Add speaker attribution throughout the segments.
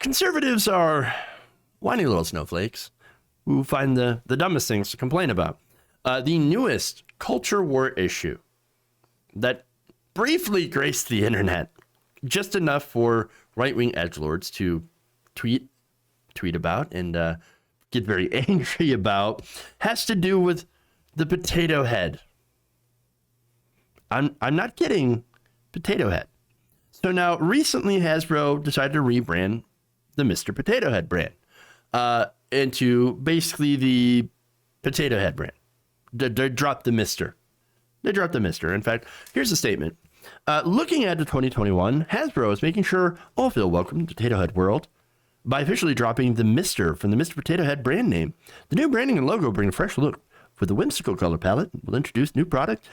Speaker 1: Conservatives are whiny little snowflakes who find the dumbest things to complain about. The newest culture war issue that briefly graced the internet, just enough for right-wing edgelords to tweet about and get very angry about, has to do with the potato head. I'm not kidding, potato head. So now recently Hasbro decided to rebrand the Mr. Potato Head brand into basically the Potato Head brand. They dropped the Mr. They dropped the Mr. In fact, here's the statement. Looking at the 2021, Hasbro is making sure all feel welcome to the Potato Head world by officially dropping the Mr. from the Mr. Potato Head brand name. The new branding and logo bring a fresh look with a whimsical color palette. We'll introduce new product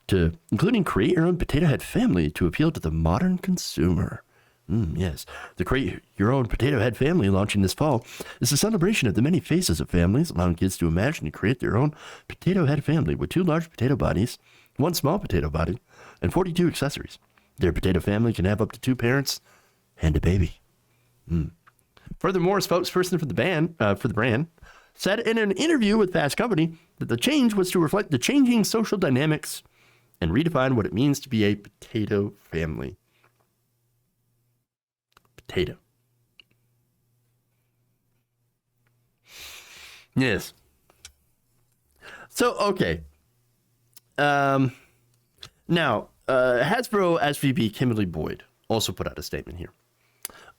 Speaker 1: to including create your own potato head family to appeal to the modern consumer. Yes, the Create Your Own Potato Head Family launching this fall is a celebration of the many faces of families, allowing kids to imagine and create their own potato head family with 2 large potato bodies, 1 small potato body, and 42 accessories. Their potato family can have up to 2 parents and a baby. Furthermore, a spokesperson for the brand said in an interview with Fast Company that the change was to reflect the changing social dynamics and redefine what it means to be a potato family. Potato. Yes. So, okay. Now, Hasbro SVP Kimberly Boyd also put out a statement here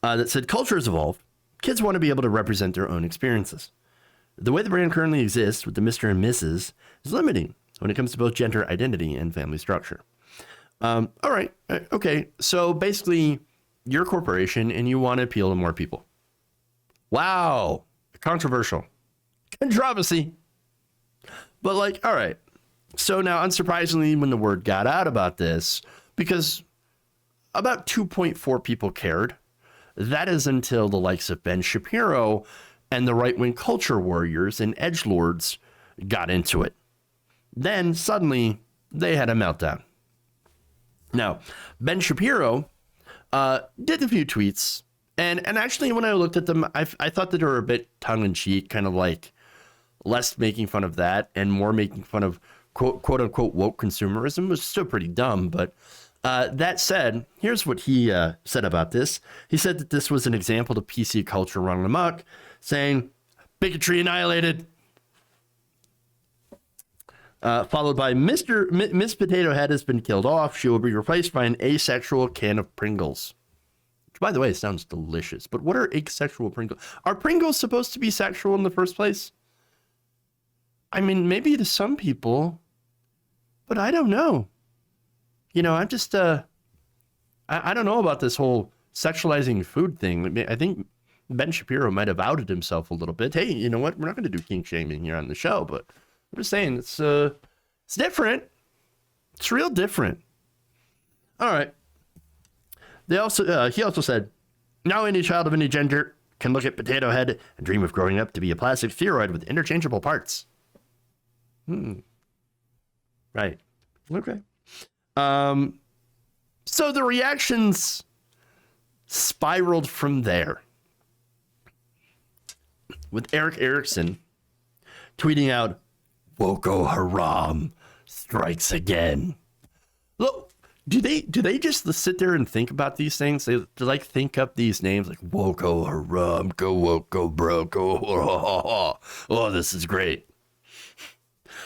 Speaker 1: that said, culture has evolved. Kids want to be able to represent their own experiences. The way the brand currently exists with the Mr. and Mrs. is limiting when it comes to both gender identity and family structure. All right. Okay. So basically, you're a corporation and you want to appeal to more people. Wow. Controversial. Controversy. But like, all right. So now, unsurprisingly, when the word got out about this, because about 2.4 people cared, that is until the likes of Ben Shapiro and the right-wing culture warriors and edgelords got into it. Then suddenly they had a meltdown. Now, Ben Shapiro did a few tweets, and actually when I looked at them, I thought that they were a bit tongue-in-cheek, kind of like less making fun of that and more making fun of quote unquote woke consumerism, was still pretty dumb. But that said, here's what he said about this. He said that this was an example of PC culture run amok, saying bigotry annihilated. Followed by Miss Potato Head has been killed off. She will be replaced by an asexual can of Pringles. Which, by the way, sounds delicious. But what are asexual Pringles? Are Pringles supposed to be sexual in the first place? I mean, maybe to some people, but I don't know. You know, I'm just, I don't know about this whole sexualizing food thing. I think Ben Shapiro might have outed himself a little bit. Hey, you know what? We're not going to do kink shaming here on the show, but I'm just saying it's different. It's real different. All right. He also said, now any child of any gender can look at Potato Head and dream of growing up to be a plastic spheroid with interchangeable parts. Right. Okay. So the reactions spiraled from there, with Eric Erickson tweeting out, Boko Haram strikes again. Look, do they just sit there and think about these things? They like think up these names like Boko Haram, go woke, go bro, go. Oh, this is great.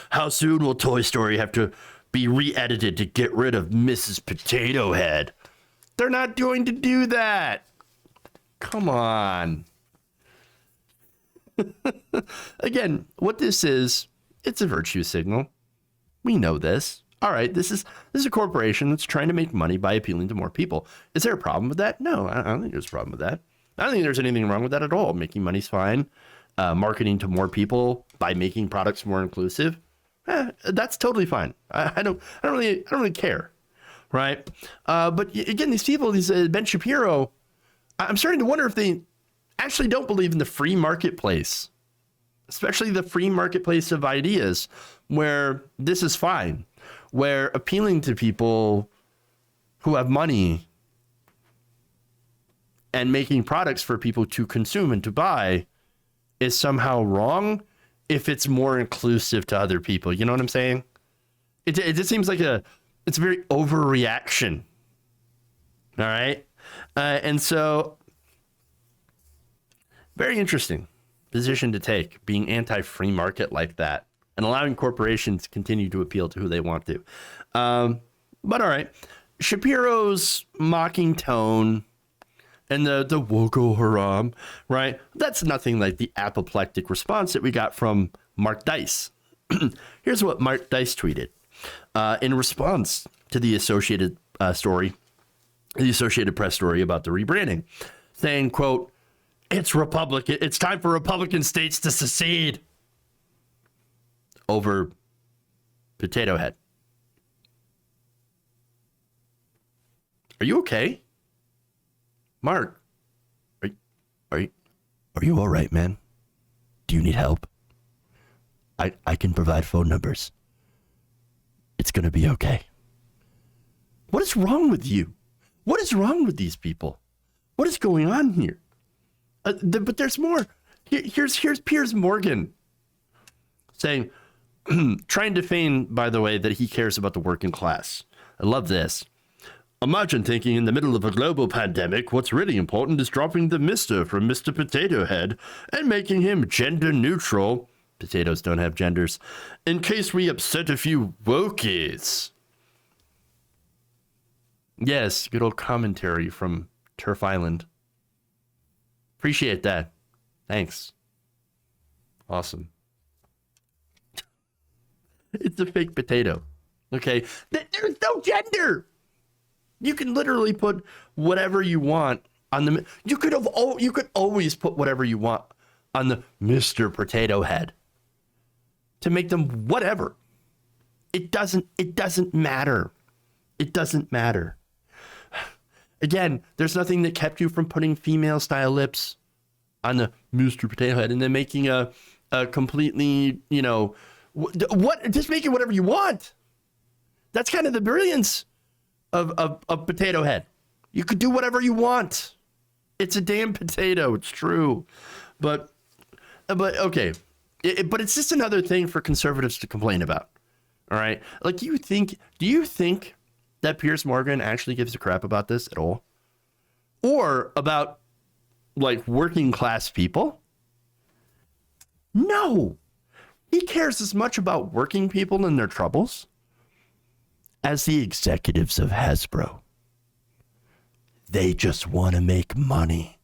Speaker 1: How soon will Toy Story have to be re-edited to get rid of Mrs. Potato Head? They're not going to do that. Come on. Again, what this is, it's a virtue signal. We know this. All right, this is a corporation that's trying to make money by appealing to more people. Is there a problem with that? No, I don't think there's a problem with that. I don't think there's anything wrong with that at all. Making money's fine. Marketing to more people by making products more inclusive, that's totally fine. I don't really care, right? But again, these people, Ben Shapiro, I'm starting to wonder if they actually don't believe in the free marketplace, especially the free marketplace of ideas, where this is fine, where appealing to people who have money and making products for people to consume and to buy is somehow wrong if it's more inclusive to other people. You know what I'm saying? It just seems like it's a very overreaction. All right. And so very interesting position to take, being anti-free market like that and allowing corporations to continue to appeal to who they want to. But all right. Shapiro's mocking tone and the Woko Haram, right? That's nothing like the apoplectic response that we got from Mark Dice. Here's what Mark Dice tweeted in response to the Associated Press story about the rebranding, saying, quote, it's time for Republican states to secede over Potato Head. Are you okay? Mark, are you all right, man? Do you need help? I can provide phone numbers. It's going to be okay. What is wrong with you? What is wrong with these people? What is going on here? But there's more. Here's Piers Morgan saying, trying to feign, by the way, that he cares about the working class. I love this. Imagine thinking in the middle of a global pandemic, what's really important is dropping the Mr. from Mr. Potato Head and making him gender neutral. Potatoes don't have genders. In case we upset a few wokies. Yes, good old commentary from Turf Island. Appreciate that. Thanks. Awesome. It's a fake potato. Okay? There's no gender. You can literally put whatever you want on the. You could always put whatever you want on the Mr. Potato Head to make them whatever. It doesn't matter. It doesn't matter. Again, there's nothing that kept you from putting female style lips on the Mr. Potato Head and then making a completely, what? Just make it whatever you want. That's kind of the brilliance of Potato Head. You could do whatever you want. It's a damn potato. It's true. But okay. But it's just another thing for conservatives to complain about. All right. Like, do you think that Piers Morgan actually gives a crap about this at all? Or about like working class people? No. He cares as much about working people and their troubles as the executives of Hasbro. They just want to make money.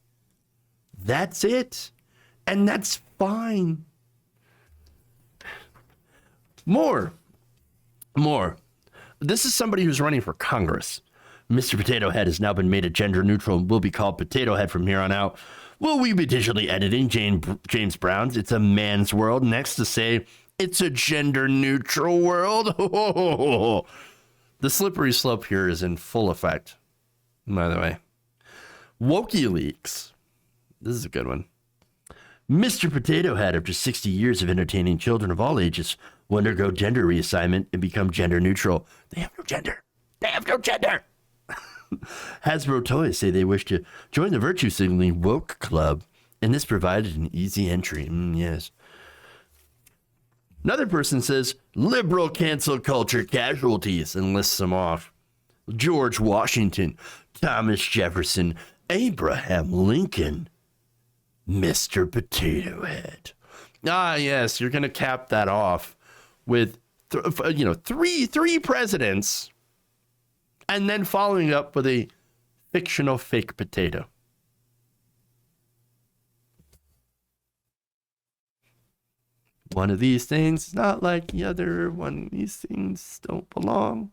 Speaker 1: That's it. And that's fine. More. This is somebody who's running for Congress. Mr. Potato Head has now been made a gender neutral and will be called Potato Head from here on out. Will we be digitally editing James Brown's It's a Man's World next to say it's a gender neutral world? The slippery slope here is in full effect, by the way. WokiLeaks. This is a good one. Mr. Potato Head, after 60 years of entertaining children of all ages, will undergo gender reassignment and become gender neutral. They have no gender. Hasbro Toys say they wish to join the virtue signaling woke club, and this provided an easy entry. Yes. Another person says, liberal cancel culture casualties, and lists them off. George Washington, Thomas Jefferson, Abraham Lincoln, Mr. Potato Head. Ah, yes, you're going to cap that off with, three presidents, and then following up with a fictional fake potato. One of these things is not like the other. One of these things don't belong.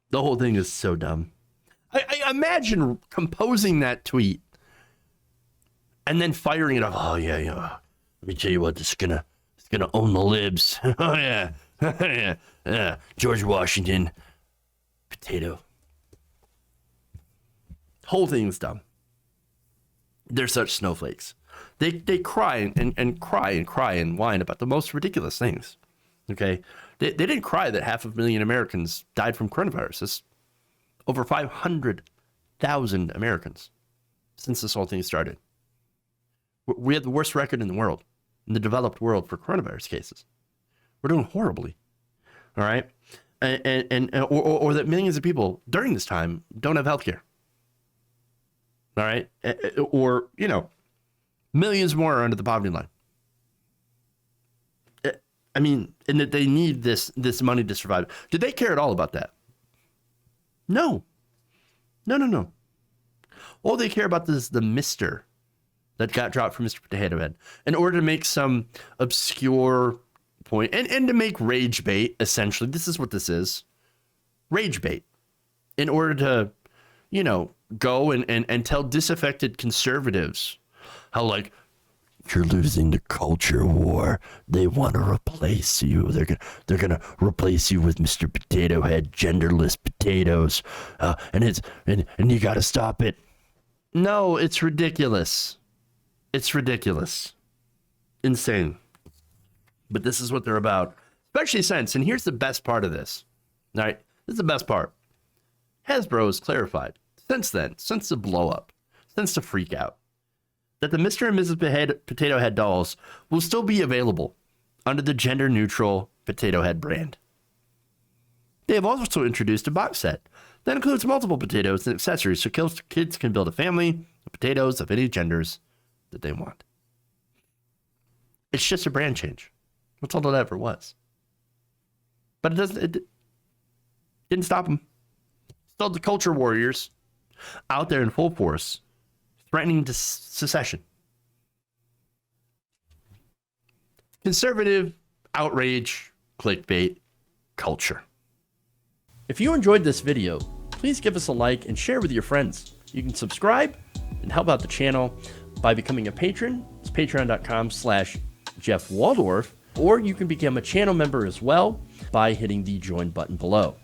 Speaker 1: The whole thing is so dumb. I imagine composing that tweet and then firing it off. Oh yeah. Let me tell you what, it's gonna own the libs. Oh yeah. George Washington, potato. Whole thing's dumb. They're such snowflakes. They cry and cry and cry and whine about the most ridiculous things. Okay. They didn't cry that 500,000 Americans died from coronavirus. It's over 500,000 Americans since this whole thing started. We have the worst record in the world, in the developed world, for coronavirus cases. We're doing horribly. All right. Or that millions of people during this time don't have health care. All right. Or, millions more are under the poverty line. I mean, and that they need this money to survive. Did they care at all about that? No. No. All they care about is the Mr. that got dropped from Mr. Potato Head in order to make some obscure point and to make rage bait, essentially. This is what this is. Rage bait. In order to, go and tell disaffected conservatives how, like, you're losing the culture war. They want to replace you. They're gonna replace you with Mr. Potato Head, genderless potatoes, and you got to stop it. No, it's ridiculous. It's ridiculous, insane. But this is what they're about, especially since. And here's the best part of this. All right, this is the best part. Hasbro has clarified since then, since the blow up, since the freak out, that the Mr. and Mrs. Potato Head dolls will still be available under the gender-neutral Potato Head brand. They have also introduced a box set that includes multiple potatoes and accessories so kids can build a family of potatoes of any genders that they want. It's just a brand change. That's all it ever was. But it didn't stop them. Still the culture warriors out there in full force, threatening secession. Conservative outrage, clickbait, culture. If you enjoyed this video, please give us a like and share with your friends. You can subscribe and help out the channel by becoming a patron. It's patreon.com/Jeff Waldorf, or you can become a channel member as well by hitting the join button below.